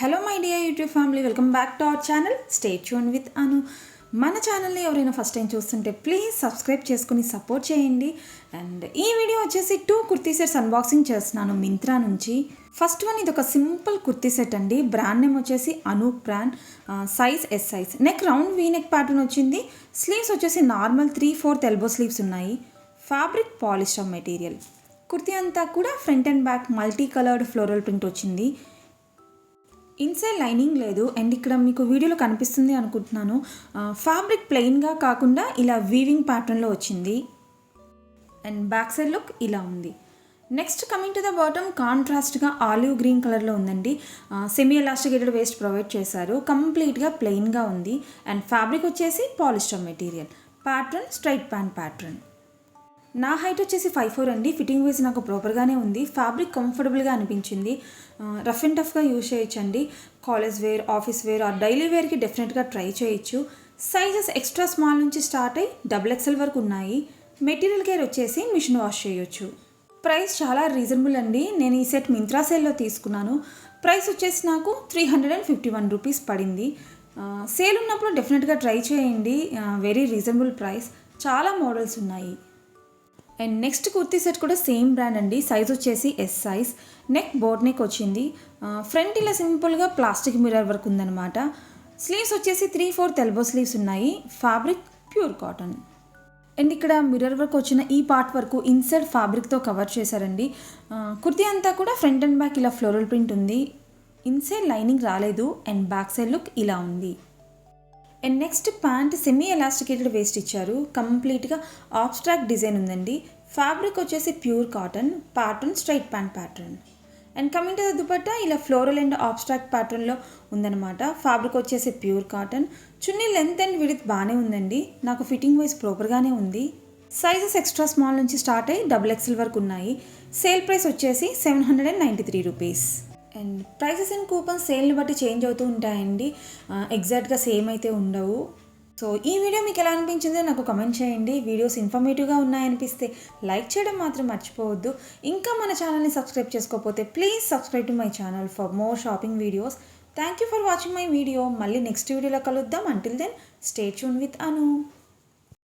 Hello my dear YouTube family, welcome back to our channel. Stay tune with Anu. మన ఛానల్ని ఎవరైనా first time చూస్తుంటే please subscribe చేసుకుని support చేయండి. అండ్ ఈ వీడియో వచ్చేసి 2 కుర్తీ సెట్స్ అన్బాక్సింగ్ చేస్తున్నాను మింత్రా నుంచి. ఫస్ట్ వన్ ఇది ఒక సింపుల్ కుర్తీ సెట్ అండి. బ్రాండ్ నేమ్ వచ్చేసి Anoop brand. Size S size. Neck round V neck pattern వచ్చింది. స్లీవ్స్ వచ్చేసి నార్మల్ 3/4 ఎల్బో స్లీవ్స్ ఉన్నాయి. Fabric polyester material. కుర్తీ అంతా కూడా front and back multi coloured floral print వచ్చింది. ఇన్సైడ్ లైనింగ్ లేదు. అండ్ ఇక్కడ మీకు వీడియోలో కనిపిస్తుంది అనుకుంటున్నాను. ఫ్యాబ్రిక్ ప్లెయిన్గా కాకుండా ఇలా వీవింగ్ ప్యాటర్న్లో వచ్చింది. అండ్ బ్యాక్ సైడ్ లుక్ ఇలా ఉంది. Next coming to the bottom, కాంట్రాస్ట్గా ఆలివ్ గ్రీన్ కలర్లో ఉందండి. సెమీ ఎలాస్టికేటెడ్ వేస్ట్ ప్రొవైడ్ చేశారు. కంప్లీట్గా ప్లెయిన్గా ఉంది. అండ్ ఫ్యాబ్రిక్ వచ్చేసి polyester material. Pattern straight pant pattern. నా హైట్ వచ్చేసి 5'4" అండి. ఫిట్టింగ్ వైజ్ నాకు ప్రాపర్గానే ఉంది. ఫ్యాబ్రిక్ కంఫర్టబుల్గా అనిపించింది. రఫ్ అండ్ టఫ్గా యూజ్ చేయొచ్చండి. College wear, office wear or daily వేర్కి డెఫినెట్గా ట్రై చేయొచ్చు. సైజెస్ ఎక్స్ట్రా స్మాల్ నుంచి స్టార్ట్ అయ్యి XXL వరకు ఉన్నాయి. మెటీరియల్ కేర్ వచ్చేసి మిషన్ వాష్ చేయొచ్చు. ప్రైస్ చాలా రీజనబుల్ అండి. నేను ఈ సెట్ మింత్రా సేల్లో తీసుకున్నాను. ప్రైస్ వచ్చేసి నాకు 351 రూపీస్ పడింది. సేల్ ఉన్నప్పుడు డెఫినెట్గా ట్రై చేయండి. Very reasonable price. చాలా మోడల్స్ ఉన్నాయి. అండ్ నెక్స్ట్ కుర్తీ సెట్ కూడా సేమ్ బ్రాండ్ అండి. సైజ్ వచ్చేసి yes size. Neck boat neck వచ్చింది. ఫ్రంట్ ఇలా సింపుల్గా ప్లాస్టిక్ మిర్రర్ వర్క్ ఉందన్నమాట. స్లీవ్స్ వచ్చేసి 3/4 ఎల్బో స్లీవ్స్ ఉన్నాయి. Fabric pure cotton. అండ్ ఇక్కడ మిర్రర్ వర్క్ వచ్చిన ఈ పార్ట్ వరకు ఇన్సైడ్ ఫ్యాబ్రిక్తో కవర్ చేశారండి. కుర్తీ అంతా కూడా ఫ్రంట్ అండ్ బ్యాక్ ఇలా ఫ్లోరల్ ప్రింట్ ఉంది. ఇన్సైడ్ లైనింగ్ రాలేదు. అండ్ బ్యాక్ సైడ్ లుక్ ఇలా ఉంది. And next pant semi elasticated waste ఇచ్చారు. కంప్లీట్గా ఆబ్స్ట్రాక్ట్ డిజైన్ ఉందండి. ఫ్యాబ్రిక్ వచ్చేసి pure cotton. Pattern straight pant pattern. And coming to the dupatta ఇలా ఫ్లోరల్ అండ్ ఆబ్స్ట్రాక్ట్ ప్యాటర్న్లో ఉందన్నమాట. ఫ్యాబ్రిక్ వచ్చేసి pure cotton. Chunni length and width బాగానే ఉందండి. నాకు ఫిట్టింగ్ వైజ్ ప్రాపర్గానే ఉంది. సైజెస్ ఎక్స్ట్రా స్మాల్ నుంచి స్టార్ట్ అయ్యి XXL వరకు ఉన్నాయి. సేల్ ప్రైస్ వచ్చేసి 793 rupees. And prices and coupons సేల్ని బట్టి చేంజ్ అవుతూ ఉంటాయండి. ఎగ్జాక్ట్గా సేమ్ అయితే ఉండవు. సో ఈ వీడియో మీకు ఎలా అనిపించిందో నాకు కమెంట్ చేయండి. వీడియోస్ ఇన్ఫర్మేటివ్గా ఉన్నాయనిపిస్తే లైక్ చేయడం మాత్రం మర్చిపోవద్దు. ఇంకా మన ఛానల్ని సబ్స్క్రైబ్ చేసుకోకపోతే please subscribe to my channel for more shopping videos. Thank you for watching my video. మళ్ళీ నెక్స్ట్ వీడియోలో కలుద్దాం. Until then stay tune with Anu.